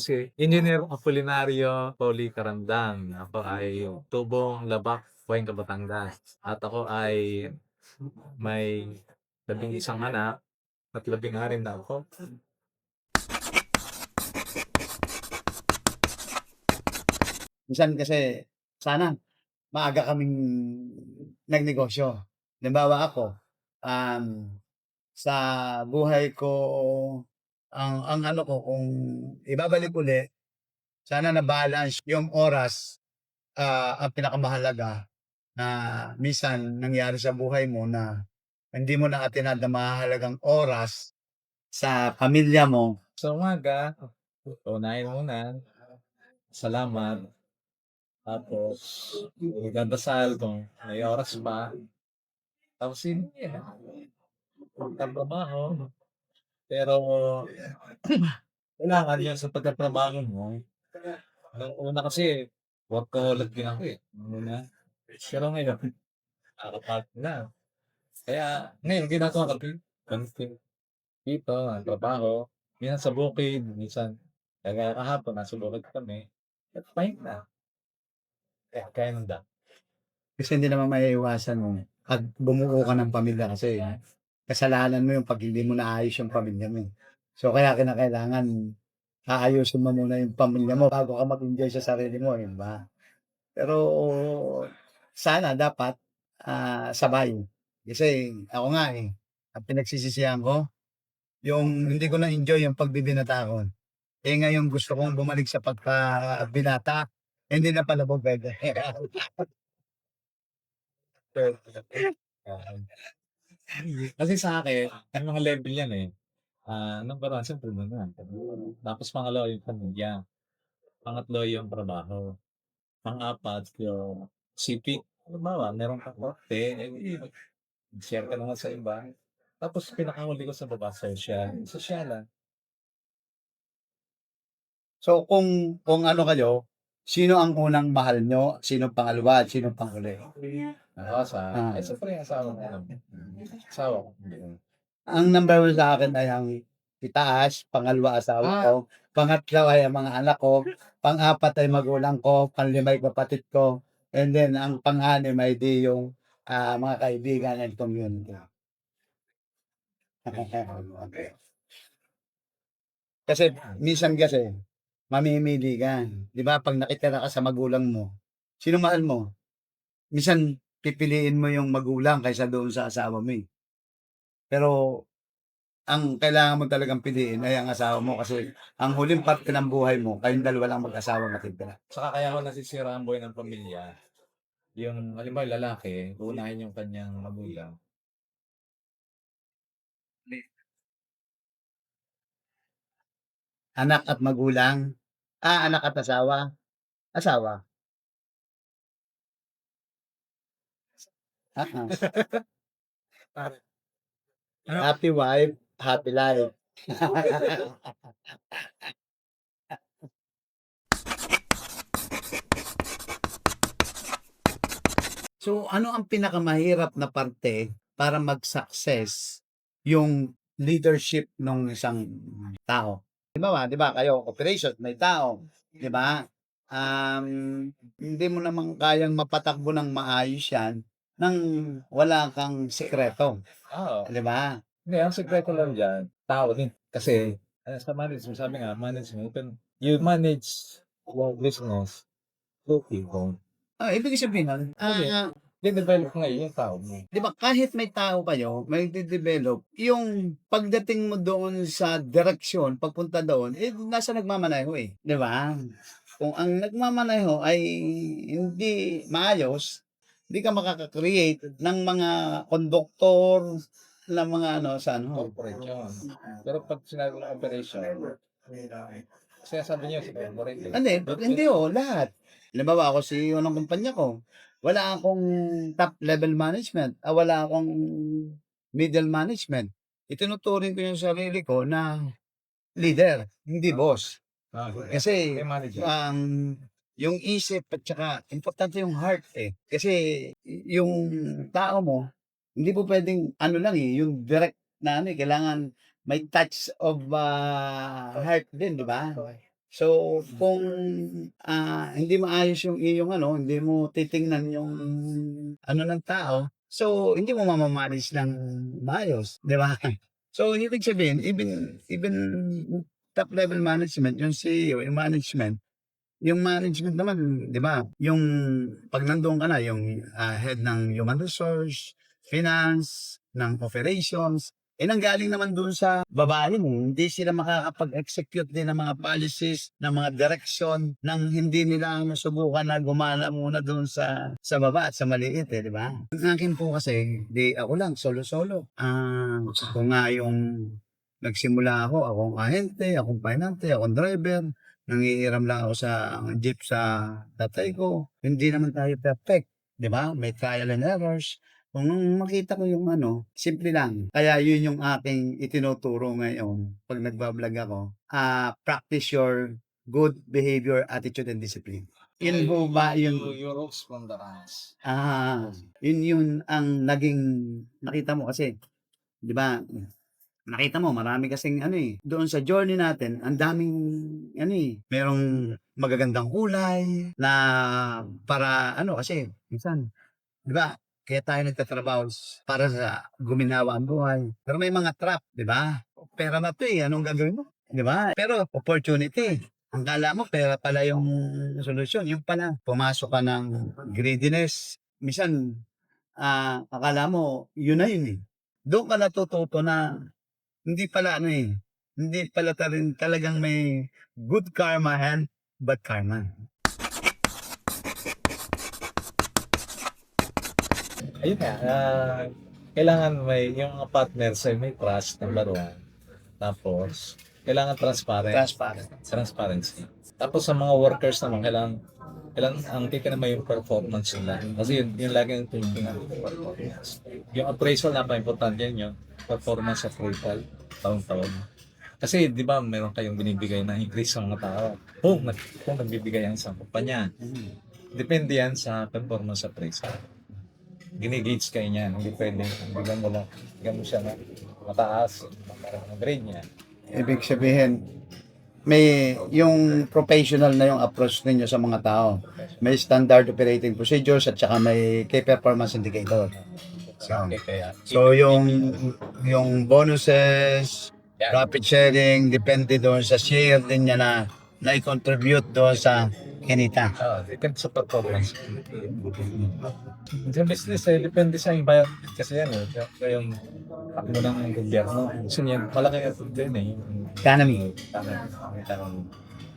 si Engineer Apolinario Pauly Carandang. Ako ay tubong Labak, Cuenca, Batangas. At ako ay may 11 anak at 16 na ako. Minsan kasi sana maaga kaming nagnegosyo. Halimbawa ako, um, sa buhay ko, ang ano ko kung ibabalik uli, sana na-balance yung oras, ang pinakamahalaga na minsan nangyari sa buhay mo na hindi mo na atinad na mahahalagang oras sa pamilya mo. Sa umaga, unahin muna, salamat. Tapos magdadasal kung may oras pa. Tapos yun yan, magtatrabaho. Pero kailangan yan sa pagtatrabaho mo. Nung una kasi workaholic din ako, eh, nung una. Pero ngayon nakakapagod na. Kaya ngayon ginagawa ko konting dito ang trabaho, minsan sa bukid, minsan kagaya kahapon nasa bukid kami at pahinga. Kaya ng dami. Kasi hindi naman maiiwasan mo 'pag bumuo ka ng pamilya kasi kasalanan mo yung 'pag hindi mo naayos yung pamilya mo, eh. So, kaya kinakailangan aayusin mo muna yung pamilya mo bago ka mag-enjoy sa sarili mo, eh, 'di ba? Pero sana dapat, sabay. Kasi ako nga, eh, ang pinagsisisihan ko yung hindi ko na-enjoy yung pagbibinata ko. Eh, ngayon gusto kong bumalik sa pagkabinata, hindi na pala pupuwede. Kasi sa'kin may mga level yan, eh. Number 1 siyempre naman, tapos pangalawa yung pamilya, pangatlo yung trabaho, pang-apat yung sipig. Halimbawa meron kang kotse, eh, di mag-share ka naman sa iba. Tapos pinakahuli ko sa baba sosyalan. So, kung ano kayo, sino ang unang mahal niyo, sinong pangalawa at sinong panghuli? Ako Ah. siyempre yung asawa ko naman, asawa ko. Ang number 1 sa'kin ay ang itaas, pangalawa asawa ko, pangatlo ay ang mga anak ko, pang-apat ay magulang ko, panlima ay kapatid ko, and then ang pang-anim ay di yung, mga kaibigan and community. Kasi minsan kasi mamimili ka, 'di ba 'pag nakitira ka sa magulang mo, sino mahal mo? Minsan pipiliin mo yung magulang kaysa doon sa asawa mo, eh. Pero ang kailangan mo talagang piliin ay ang asawa mo kasi ang huling parte ng buhay mo kayong dalawa lang mag-asawa matitira. Saka kaya ako nasisira ang buhay ng pamilya, yung halimbawa yung lalaki, uunahin yung kanyang magulang. Anak at magulang, anak at asawa, asawa. Pare ano Happy wife, happy life. So, ano ang pinakamahirap na parte para mag-success yung leadership nung isang tao? Halimbawa, 'di ba kayo operation may tao, 'di ba? Hindi mo naman kayang mapatakbo ng maayos 'yan ng wala kang sikreto, oo. 'di ba? Hindi, ang sikreto lang diyan, tao din. Kasi, sa management sabi nga management you manage your business through people. Ibig sabihin nun, Kasi de-develop ngayon yung tao mo. 'di ba kahit may tao kayo, may de-develop, yung pagdating mo doon sa direksyon, pagpunta doon, eh, nasa nagmamaneho, eh, 'di ba? Kung ang nagmamaneho ay hindi maayos, hindi ka makaka-create ng mga konduktor, ng mga ano sa ano. Corporate yun. Pero 'pag sinabi mong operation, sinasabi niyo sa corporate, eh. Hindi, lahat. Halimbawa ako CEO ng kumpanya ko, wala akong top level management, wala akong middle management. Itinuturing ko yung sarili ko na leader, hindi boss. Kasi May manager. yung isip at saka importante yung heart, eh. Kasi yung tao mo, hindi po puwedeng ano lang, eh, yung direct na ano, eh, kailangan may touch of, heart din, 'di ba? So, kung hindi maayos yung iyong ano, hindi mo titingnan yung ano ng tao, so hindi mo mama-manage ng maayos, 'di ba? So, ibig sabihin, even top level management, yung CEO, yung management naman, 'di ba? Yung 'pag nandoon ka na, yung head ng human resource, finance, ng operations, nanggaling naman doon sa baba yun, eh. Hindi sila makakapag-execute din ng mga policies, ng mga direction, ng hindi nila nasubukan na gumana muna doon sa baba at sa maliit, eh, di ba? Ang akin po kasi, di ako lang, solo-solo. Ako nga yung nagsimula akong ahente, akong pinante, akong driver. Nangihiram lang ako sa jeep sa tatay ko. Hindi naman tayo perfect, di ba? May trial and errors. Kung makita ko yung ano, simple lang. Kaya yun yung aking itinuturo ngayon pag nagbablog ako. Practice your good behavior, attitude, and discipline. Yun po ba yung Your roots from the ranks. yun ang naging nakita mo kasi, 'di ba? Nakita mo marami kasing ano doon sa journey natin, ang daming ano merong magagandang kulay na para ano kasi minsan, 'di ba? Kaya tayo nagtatrabaho para sa guminawa ang buhay. Pero may mga trap, 'di ba? Pera na 'to anong gagawin mo? 'Di ba? Pero opportunity. Ang kala mo pera pala yung solusyon, yung pala pumasok ka ng greediness. Minsan akala mo yun na yun. Doon ka natututo na hindi pala hindi pala talagang may good karma and bad karma. Ayun nga, kailangan may yung mga partners ay may trust, number one. Tapos, kailangan transparency. Tapos sa mga workers naman, kailangan ang titignan mo yung performance nila. Kasi yun lagi yung titignan ng performance. Yung appraisal, napaka-importante yun yung performance appraisal, taon-taon. Kasi di ba meron kayong binibigay na increase sa mga tao. Kung nagbibigay ang isang kumpanya, depende yan sa performance appraisal. Ginigage kayo niyan, hindi pwede. Bigyan mo siya na mataas, ang grade niya. Ibig sabihin, may yung professional na yung approach ninyo sa mga tao. May standard operating procedures at saka may key performance indicator. So yung bonuses, profit sharing, depende doon sa share din niya na i-contribute doon sa kinita. Depende sa performance. Sa business, depende sa environment kasi yan. Yung takbo ng gobyerno. Gusto niya, malaki effort din Economy.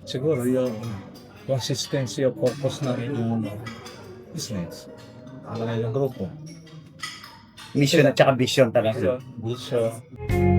Siguro yung consistency of focus ng business. Yung grupo. Mission at saka vision talaga. Vision.